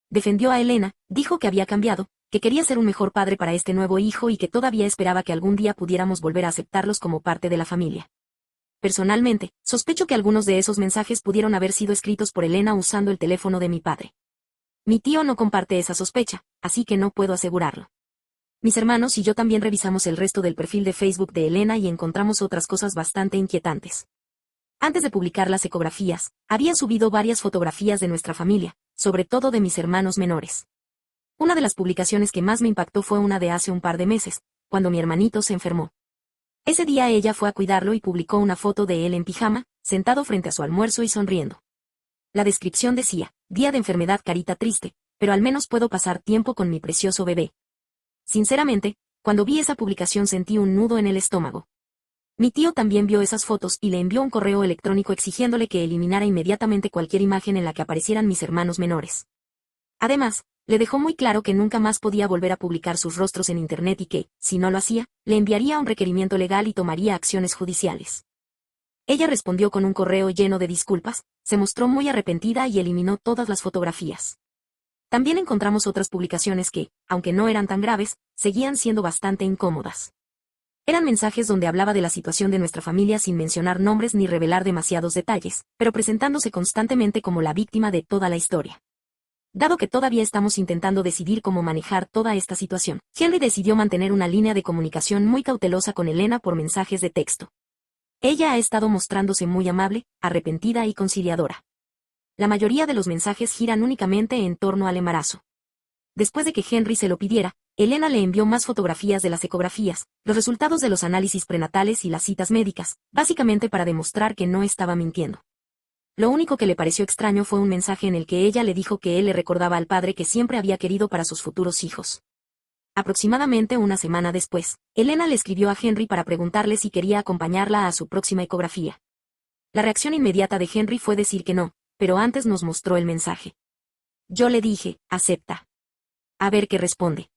Defendió a Elena, dijo que había cambiado, que quería ser un mejor padre para este nuevo hijo y que todavía esperaba que algún día pudiéramos volver a aceptarlos como parte de la familia. Personalmente, sospecho que algunos de esos mensajes pudieron haber sido escritos por Elena usando el teléfono de mi padre. Mi tío no comparte esa sospecha, así que no puedo asegurarlo. Mis hermanos y yo también revisamos el resto del perfil de Facebook de Elena y encontramos otras cosas bastante inquietantes. Antes de publicar las ecografías, había subido varias fotografías de nuestra familia, sobre todo de mis hermanos menores. Una de las publicaciones que más me impactó fue una de hace un par de meses, cuando mi hermanito se enfermó. Ese día ella fue a cuidarlo y publicó una foto de él en pijama, sentado frente a su almuerzo y sonriendo. La descripción decía: día de enfermedad, carita triste, pero al menos puedo pasar tiempo con mi precioso bebé. Sinceramente, cuando vi esa publicación sentí un nudo en el estómago. Mi tío también vio esas fotos y le envió un correo electrónico exigiéndole que eliminara inmediatamente cualquier imagen en la que aparecieran mis hermanos menores. Además, le dejó muy claro que nunca más podía volver a publicar sus rostros en Internet y que, si no lo hacía, le enviaría un requerimiento legal y tomaría acciones judiciales. Ella respondió con un correo lleno de disculpas, se mostró muy arrepentida y eliminó todas las fotografías. También encontramos otras publicaciones que, aunque no eran tan graves, seguían siendo bastante incómodas. Eran mensajes donde hablaba de la situación de nuestra familia sin mencionar nombres ni revelar demasiados detalles, pero presentándose constantemente como la víctima de toda la historia. Dado que todavía estamos intentando decidir cómo manejar toda esta situación, Henry decidió mantener una línea de comunicación muy cautelosa con Elena por mensajes de texto. Ella ha estado mostrándose muy amable, arrepentida y conciliadora. La mayoría de los mensajes giran únicamente en torno al embarazo. Después de que Henry se lo pidiera, Elena le envió más fotografías de las ecografías, los resultados de los análisis prenatales y las citas médicas, básicamente para demostrar que no estaba mintiendo. Lo único que le pareció extraño fue un mensaje en el que ella le dijo que él le recordaba al padre que siempre había querido para sus futuros hijos. Aproximadamente una semana después, Elena le escribió a Henry para preguntarle si quería acompañarla a su próxima ecografía. La reacción inmediata de Henry fue decir que no, pero antes nos mostró el mensaje. Yo le dije: acepta. A ver qué responde.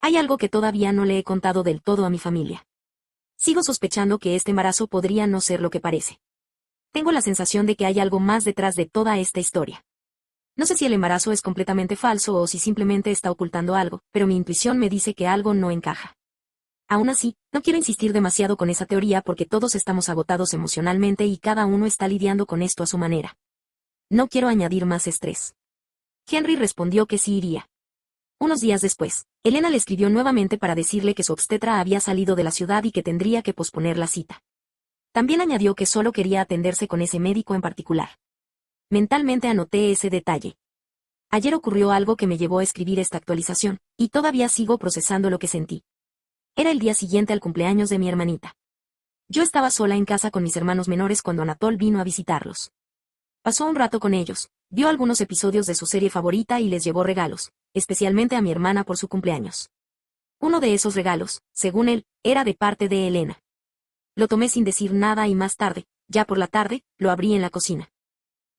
Hay algo que todavía no le he contado del todo a mi familia. Sigo sospechando que este embarazo podría no ser lo que parece. Tengo la sensación de que hay algo más detrás de toda esta historia. No sé si el embarazo es completamente falso o si simplemente está ocultando algo, pero mi intuición me dice que algo no encaja. Aún así, no quiero insistir demasiado con esa teoría porque todos estamos agotados emocionalmente y cada uno está lidiando con esto a su manera. No quiero añadir más estrés. Henry respondió que sí iría. Unos días después, Elena le escribió nuevamente para decirle que su obstetra había salido de la ciudad y que tendría que posponer la cita. También añadió que solo quería atenderse con ese médico en particular. Mentalmente anoté ese detalle. Ayer ocurrió algo que me llevó a escribir esta actualización, y todavía sigo procesando lo que sentí. Era el día siguiente al cumpleaños de mi hermanita. Yo estaba sola en casa con mis hermanos menores cuando Anatol vino a visitarlos. Pasó un rato con ellos, vio algunos episodios de su serie favorita y les llevó regalos, especialmente a mi hermana por su cumpleaños. Uno de esos regalos, según él, era de parte de Elena. Lo tomé sin decir nada y más tarde, ya por la tarde, lo abrí en la cocina.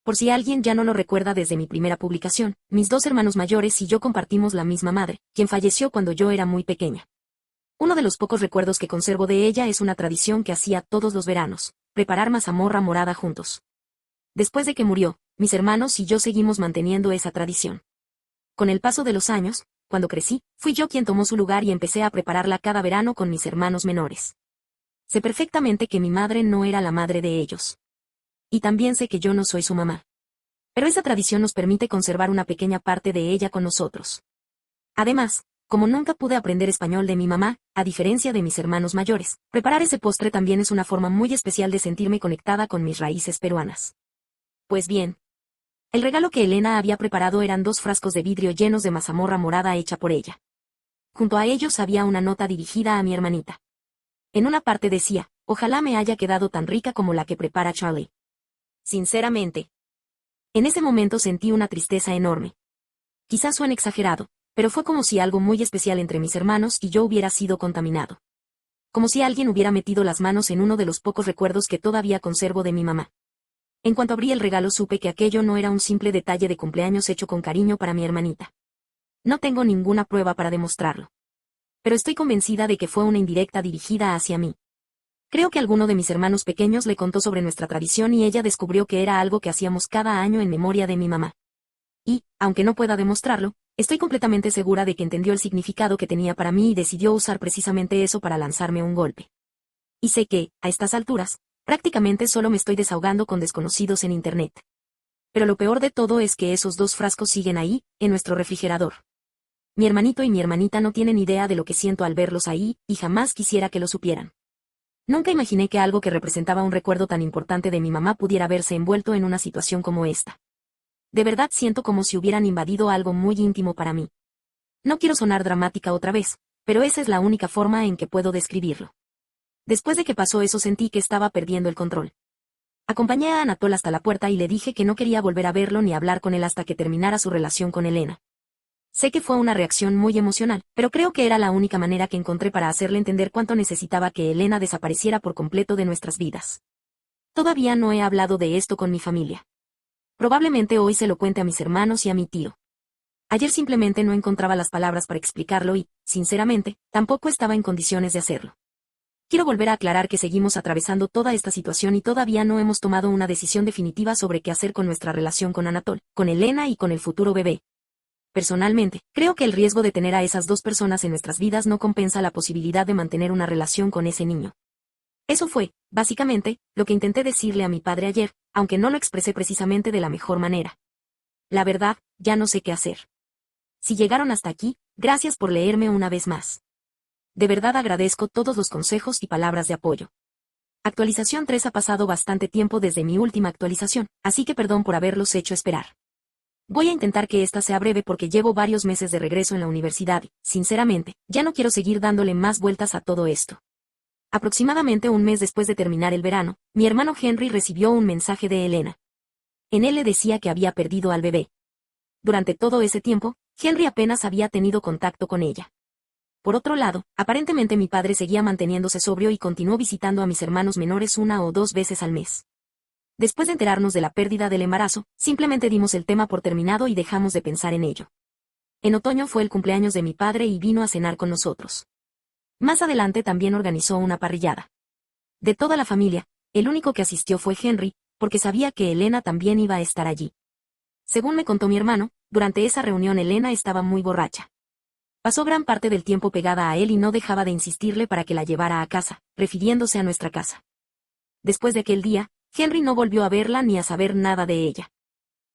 Por si alguien ya no lo recuerda desde mi primera publicación, mis dos hermanos mayores y yo compartimos la misma madre, quien falleció cuando yo era muy pequeña. Uno de los pocos recuerdos que conservo de ella es una tradición que hacía todos los veranos, preparar mazamorra morada juntos. Después de que murió, mis hermanos y yo seguimos manteniendo esa tradición. Con el paso de los años, cuando crecí, fui yo quien tomó su lugar y empecé a prepararla cada verano con mis hermanos menores. Sé perfectamente que mi madre no era la madre de ellos. Y también sé que yo no soy su mamá. Pero esa tradición nos permite conservar una pequeña parte de ella con nosotros. Además, como nunca pude aprender español de mi mamá, a diferencia de mis hermanos mayores, preparar ese postre también es una forma muy especial de sentirme conectada con mis raíces peruanas. Pues bien, el regalo que Elena había preparado eran 2 frascos de vidrio llenos de mazamorra morada hecha por ella. Junto a ellos había una nota dirigida a mi hermanita. En una parte decía, ojalá me haya quedado tan rica como la que prepara Charlie. Sinceramente. En ese momento sentí una tristeza enorme. Quizás suene exagerado, pero fue como si algo muy especial entre mis hermanos y yo hubiera sido contaminado. Como si alguien hubiera metido las manos en uno de los pocos recuerdos que todavía conservo de mi mamá. En cuanto abrí el regalo supe que aquello no era un simple detalle de cumpleaños hecho con cariño para mi hermanita. No tengo ninguna prueba para demostrarlo. Pero estoy convencida de que fue una indirecta dirigida hacia mí. Creo que alguno de mis hermanos pequeños le contó sobre nuestra tradición y ella descubrió que era algo que hacíamos cada año en memoria de mi mamá. Y, aunque no pueda demostrarlo, estoy completamente segura de que entendió el significado que tenía para mí y decidió usar precisamente eso para lanzarme un golpe. Y sé que, a estas alturas, prácticamente solo me estoy desahogando con desconocidos en Internet. Pero lo peor de todo es que esos 2 frascos siguen ahí, en nuestro refrigerador. Mi hermanito y mi hermanita no tienen idea de lo que siento al verlos ahí, y jamás quisiera que lo supieran. Nunca imaginé que algo que representaba un recuerdo tan importante de mi mamá pudiera verse envuelto en una situación como esta. De verdad siento como si hubieran invadido algo muy íntimo para mí. No quiero sonar dramática otra vez, pero esa es la única forma en que puedo describirlo. Después de que pasó eso sentí que estaba perdiendo el control. Acompañé a Anatol hasta la puerta y le dije que no quería volver a verlo ni hablar con él hasta que terminara su relación con Elena. Sé que fue una reacción muy emocional, pero creo que era la única manera que encontré para hacerle entender cuánto necesitaba que Elena desapareciera por completo de nuestras vidas. Todavía no he hablado de esto con mi familia. Probablemente hoy se lo cuente a mis hermanos y a mi tío. Ayer simplemente no encontraba las palabras para explicarlo y, sinceramente, tampoco estaba en condiciones de hacerlo. Quiero volver a aclarar que seguimos atravesando toda esta situación y todavía no hemos tomado una decisión definitiva sobre qué hacer con nuestra relación con Anatol, con Elena y con el futuro bebé. Personalmente, creo que el riesgo de tener a esas 2 personas en nuestras vidas no compensa la posibilidad de mantener una relación con ese niño. Eso fue, básicamente, lo que intenté decirle a mi padre ayer, aunque no lo expresé precisamente de la mejor manera. La verdad, ya no sé qué hacer. Si llegaron hasta aquí, gracias por leerme una vez más. De verdad agradezco todos los consejos y palabras de apoyo. Actualización 3. Ha pasado bastante tiempo desde mi última actualización, así que perdón por haberlos hecho esperar. Voy a intentar que esta sea breve porque llevo varios meses de regreso en la universidad y, sinceramente, ya no quiero seguir dándole más vueltas a todo esto. Aproximadamente un mes después de terminar el verano, mi hermano Henry recibió un mensaje de Elena. En él le decía que había perdido al bebé. Durante todo ese tiempo, Henry apenas había tenido contacto con ella. Por otro lado, aparentemente mi padre seguía manteniéndose sobrio y continuó visitando a mis hermanos menores 1 o 2 veces al mes. Después de enterarnos de la pérdida del embarazo, simplemente dimos el tema por terminado y dejamos de pensar en ello. En otoño fue el cumpleaños de mi padre y vino a cenar con nosotros. Más adelante también organizó una parrillada. De toda la familia, el único que asistió fue Henry, porque sabía que Elena también iba a estar allí. Según me contó mi hermano, durante esa reunión Elena estaba muy borracha. Pasó gran parte del tiempo pegada a él y no dejaba de insistirle para que la llevara a casa, refiriéndose a nuestra casa. Después de aquel día, Henry no volvió a verla ni a saber nada de ella.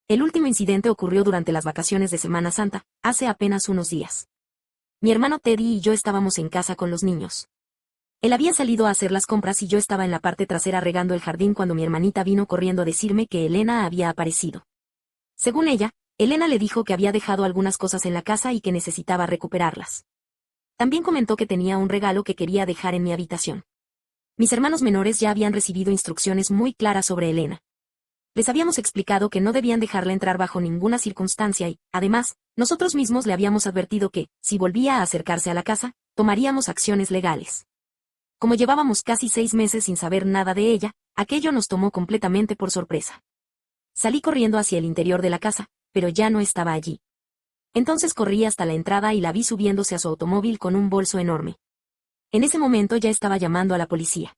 El último incidente ocurrió durante las vacaciones de Semana Santa, hace apenas unos días. Mi hermano Teddy y yo estábamos en casa con los niños. Él había salido a hacer las compras y yo estaba en la parte trasera regando el jardín cuando mi hermanita vino corriendo a decirme que Elena había aparecido. Según ella, Elena le dijo que había dejado algunas cosas en la casa y que necesitaba recuperarlas. También comentó que tenía un regalo que quería dejar en mi habitación. Mis hermanos menores ya habían recibido instrucciones muy claras sobre Elena. Les habíamos explicado que no debían dejarla entrar bajo ninguna circunstancia y, además, nosotros mismos le habíamos advertido que, si volvía a acercarse a la casa, tomaríamos acciones legales. Como llevábamos casi 6 meses sin saber nada de ella, aquello nos tomó completamente por sorpresa. Salí corriendo hacia el interior de la casa, pero ya no estaba allí. Entonces corrí hasta la entrada y la vi subiéndose a su automóvil con un bolso enorme. En ese momento ya estaba llamando a la policía.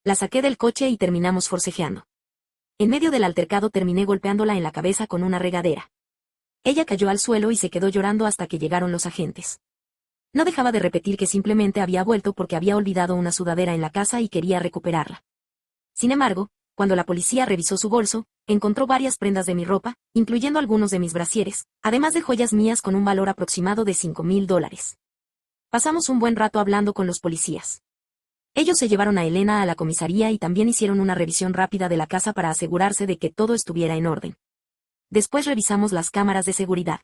La saqué del coche y terminamos forcejeando. En medio del altercado terminé golpeándola en la cabeza con una regadera. Ella cayó al suelo y se quedó llorando hasta que llegaron los agentes. No dejaba de repetir que simplemente había vuelto porque había olvidado una sudadera en la casa y quería recuperarla. Sin embargo, cuando la policía revisó su bolso, encontró varias prendas de mi ropa, incluyendo algunos de mis brasieres, además de joyas mías con un valor aproximado de $5,000. Pasamos un buen rato hablando con los policías. Ellos se llevaron a Elena a la comisaría y también hicieron una revisión rápida de la casa para asegurarse de que todo estuviera en orden. Después revisamos las cámaras de seguridad.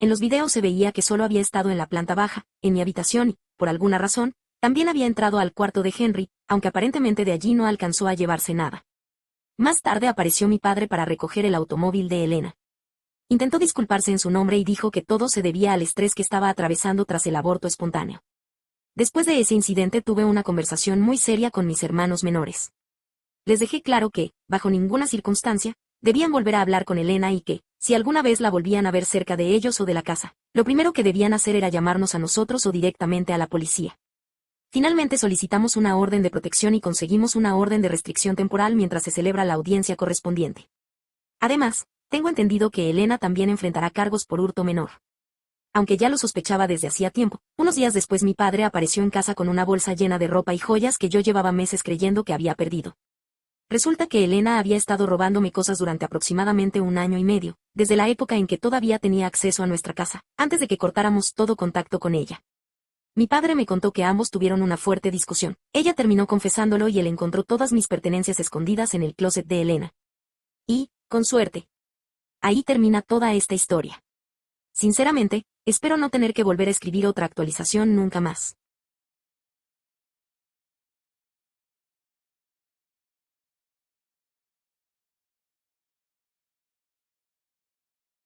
En los videos se veía que solo había estado en la planta baja, en mi habitación y, por alguna razón, también había entrado al cuarto de Henry, aunque aparentemente de allí no alcanzó a llevarse nada. Más tarde apareció mi padre para recoger el automóvil de Elena. Intentó disculparse en su nombre y dijo que todo se debía al estrés que estaba atravesando tras el aborto espontáneo. Después de ese incidente tuve una conversación muy seria con mis hermanos menores. Les dejé claro que, bajo ninguna circunstancia, debían volver a hablar con Elena y que, si alguna vez la volvían a ver cerca de ellos o de la casa, lo primero que debían hacer era llamarnos a nosotros o directamente a la policía. Finalmente solicitamos una orden de protección y conseguimos una orden de restricción temporal mientras se celebra la audiencia correspondiente. Además, tengo entendido que Elena también enfrentará cargos por hurto menor. Aunque ya lo sospechaba desde hacía tiempo, unos días después mi padre apareció en casa con una bolsa llena de ropa y joyas que yo llevaba meses creyendo que había perdido. Resulta que Elena había estado robándome cosas durante aproximadamente 1 año y medio, desde la época en que todavía tenía acceso a nuestra casa, antes de que cortáramos todo contacto con ella. Mi padre me contó que ambos tuvieron una fuerte discusión. Ella terminó confesándolo y él encontró todas mis pertenencias escondidas en el closet de Elena. Y, con suerte, ahí termina toda esta historia. Sinceramente, espero no tener que volver a escribir otra actualización nunca más.